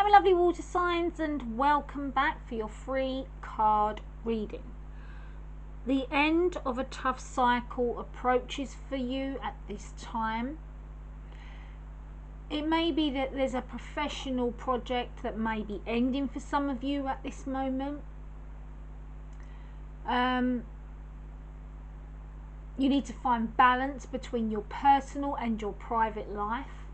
Hello lovely water signs, and welcome back for your free card reading. The end of a tough cycle approaches for you at this time. It may be that there's a professional project that may be ending for some of you at this moment. You need to find balance between your personal and your private life.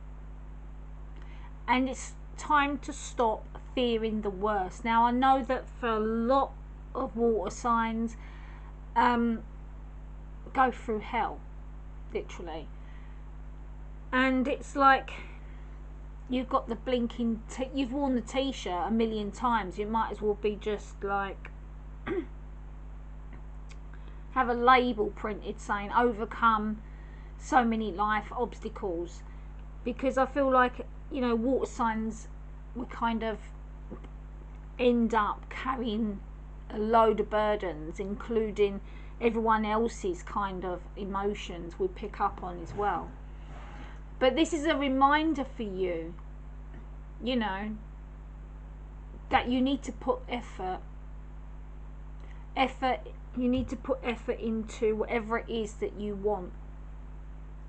And it's time to stop fearing the worst. Now, I know that for a lot of water signs, go through hell, literally. And it's like you've got the blinking, you've worn the t-shirt a million times. You might as well be just like have a label printed saying overcome so many life obstacles, because I feel like, you know, water signs, we kind of end up carrying a load of burdens, including everyone else's kind of emotions we pick up on as well. But this is a reminder for you, you know, that you need to put effort, you need to put effort into whatever it is that you want.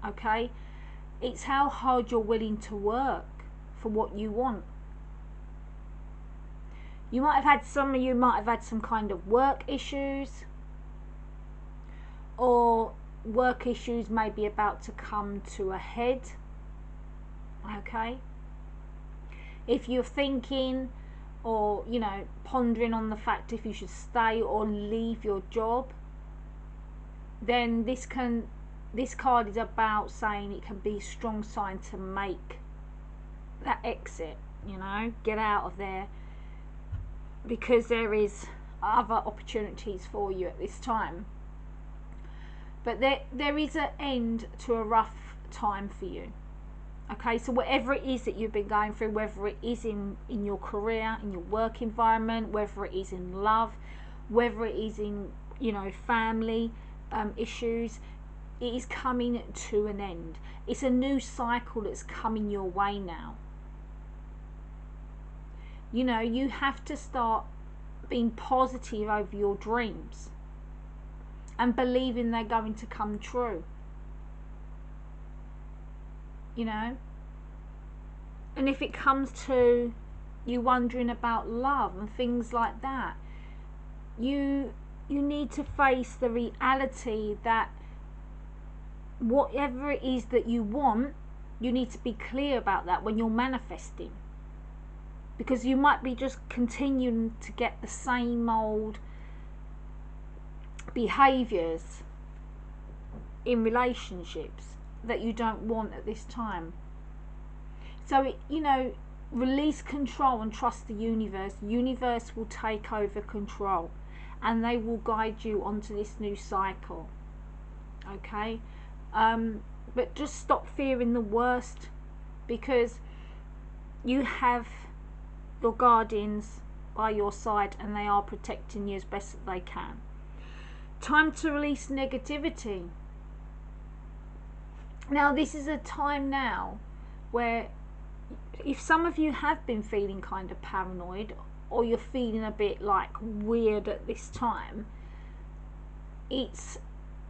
Okay, it's how hard you're willing to work for what you want. You might have had, some of you might have had some kind of work issues, or work issues may be about to come to a head. Okay, if you're thinking, or, you know, pondering on the fact if you should stay or leave your job, then this card is about saying it can be a strong sign to make that exit, you know, get out of there, because there is other opportunities for you at this time. But there is an end to a rough time for you. Okay, so whatever it is that you've been going through, whether it is in your career, in your work environment, whether it is in love, whether it is in, you know, family issues, it is coming to an end. It's a new cycle that's coming your way now. You know, you have to start being positive over your dreams and believing they're going to come true. You know, and if it comes to you wondering about love and things like that, you need to face the reality that whatever it is that you want, you need to be clear about that when you're manifesting, because you might be just continuing to get the same old behaviors in relationships that you don't want at this time. So, you know, release control and trust the universe. The universe will take over control and they will guide you onto this new cycle. Okay, but just stop fearing the worst, because you have your guardians by your side and they are protecting you as best as they can. Time to release negativity. Now, this is a time now where, if some of you have been feeling kind of paranoid, or you're feeling a bit like weird at this time, it's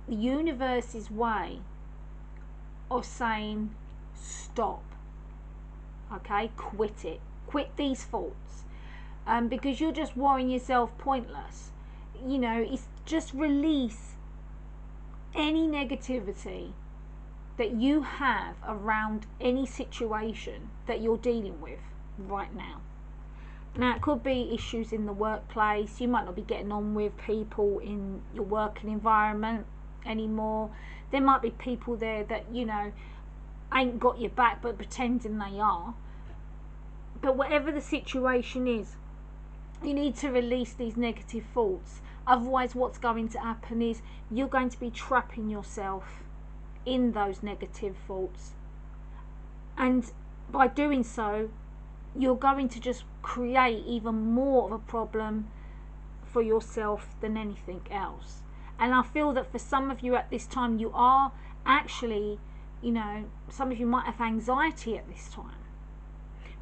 the universe's way of saying stop. Okay, quit it. Quit these thoughts, because you're just worrying yourself pointless. You know, it's just release any negativity that you have around any situation that you're dealing with right now. Now, it could be issues in the workplace. You might not be getting on with people in your working environment anymore. There might be people there that, you know, ain't got your back but pretending they are. But whatever the situation is, you need to release these negative thoughts. Otherwise, what's going to happen is you're going to be trapping yourself in those negative thoughts, and by doing so, you're going to just create even more of a problem for yourself than anything else. And I feel that for some of you at this time, you are actually, you know, some of you might have anxiety at this time,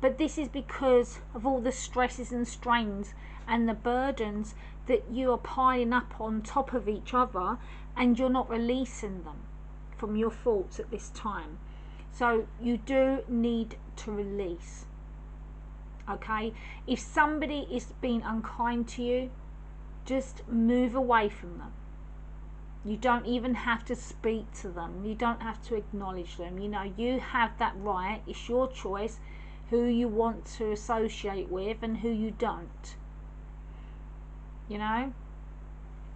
But this is because of all the stresses and strains and the burdens that you are piling up on top of each other, and you're not releasing them from your thoughts at this time. So you do need to release. Okay? If somebody is being unkind to you, just move away from them. You don't even have to speak to them. You don't have to acknowledge them. You know, you have that right. It's your choice who you want to associate with and who you don't. You know?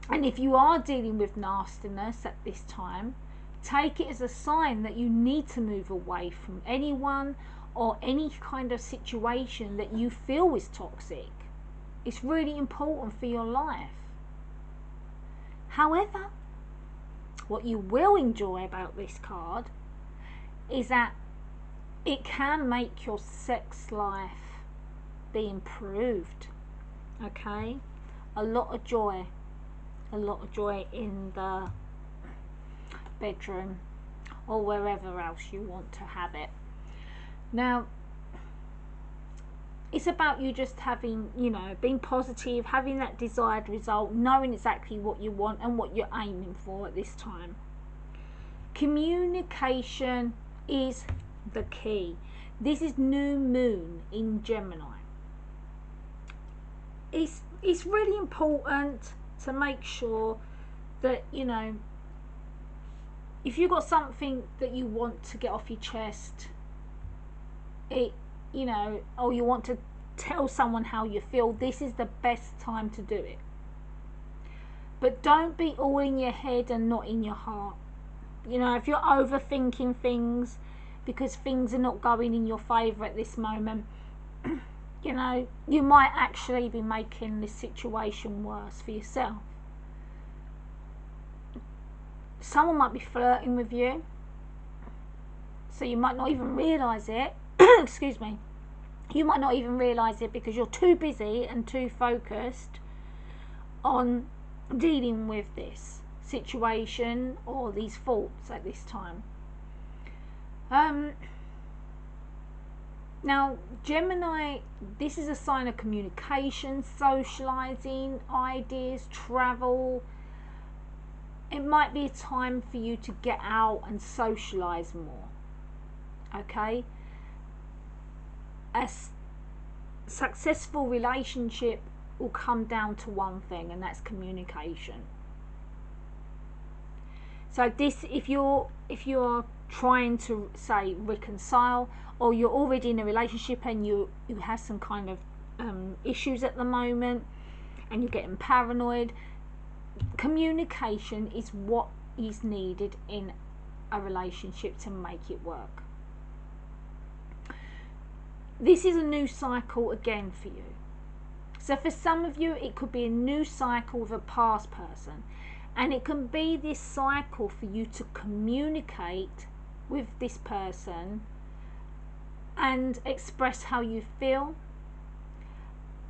And if you are dealing with nastiness at this time, take it as a sign that you need to move away from anyone or any kind of situation that you feel is toxic. It's really important for your life. However, what you will enjoy about this card is that it can make your sex life be improved. Okay? A lot of joy in the bedroom or wherever else you want to have it. Now, it's about you just having, you know, being positive, having that desired result, knowing exactly what you want and what you're aiming for at this time. Communication is the key. This is new moon in Gemini. It's really important to make sure that, you know, if you've got something that you want to get off your chest, you know, or you want to tell someone how you feel, this is the best time to do it. But don't be all in your head and not in your heart. You know, if you're overthinking things because things are not going in your favour at this moment, you know, you might actually be making this situation worse for yourself. Someone might be flirting with you, so you might not even realise it. Excuse me. You might not even realise it because you're too busy and too focused on dealing with this situation or these faults at this time. Now, Gemini, this is a sign of communication, socialising, ideas, travel. It might be a time for you to get out and socialise more. Okay? A successful relationship will come down to one thing, and that's communication. So this, if you're trying to, say, reconcile, or you're already in a relationship and you have some kind of issues at the moment and you're getting paranoid, communication is what is needed in a relationship to make it work. This is a new cycle again for you. So for some of you, it could be a new cycle with a past person, and it can be this cycle for you to communicate with this person and express how you feel,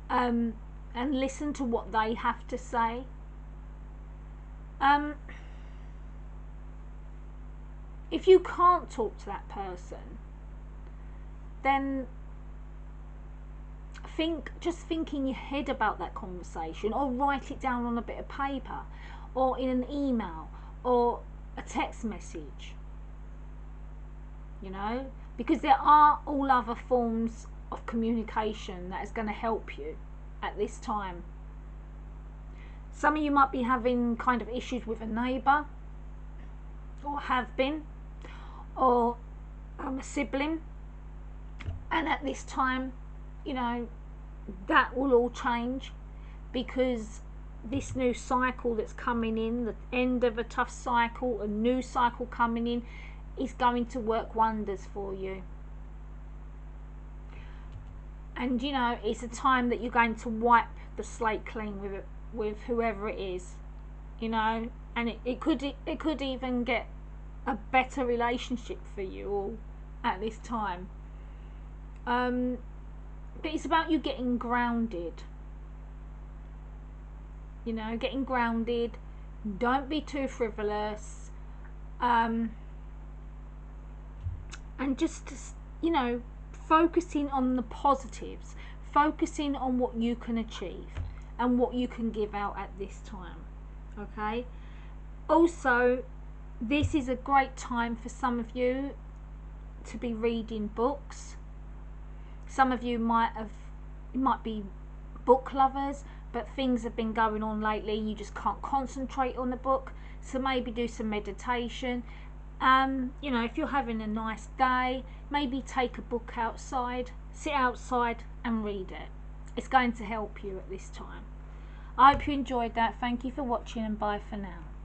and listen to what they have to say. If you can't talk to that person, then just think in your head about that conversation, or write it down on a bit of paper, or in an email, or a text message. You know, because there are all other forms of communication that is going to help you at this time. Some of you might be having kind of issues with a neighbour, or have been, or a sibling, and at this time, you know, that will all change, because this new cycle that's coming in, the end of a tough cycle, a new cycle coming in, is going to work wonders for you. And you know, it's a time that you're going to wipe the slate clean with whoever it is, you know, and it could even get a better relationship for you all at this time. But it's about you getting grounded. You know, getting grounded. Don't be too frivolous. And just, you know, focusing on the positives, focusing on what you can achieve and what you can give out at this time. Okay, also this is a great time for some of you to be reading books. Some of you might be book lovers, but things have been going on lately, you just can't concentrate on the book, so maybe do some meditation. You know, if you're having a nice day, maybe take a book outside, sit outside and read it. It's going to help you at this time. I hope you enjoyed that. Thank you for watching, and bye for now.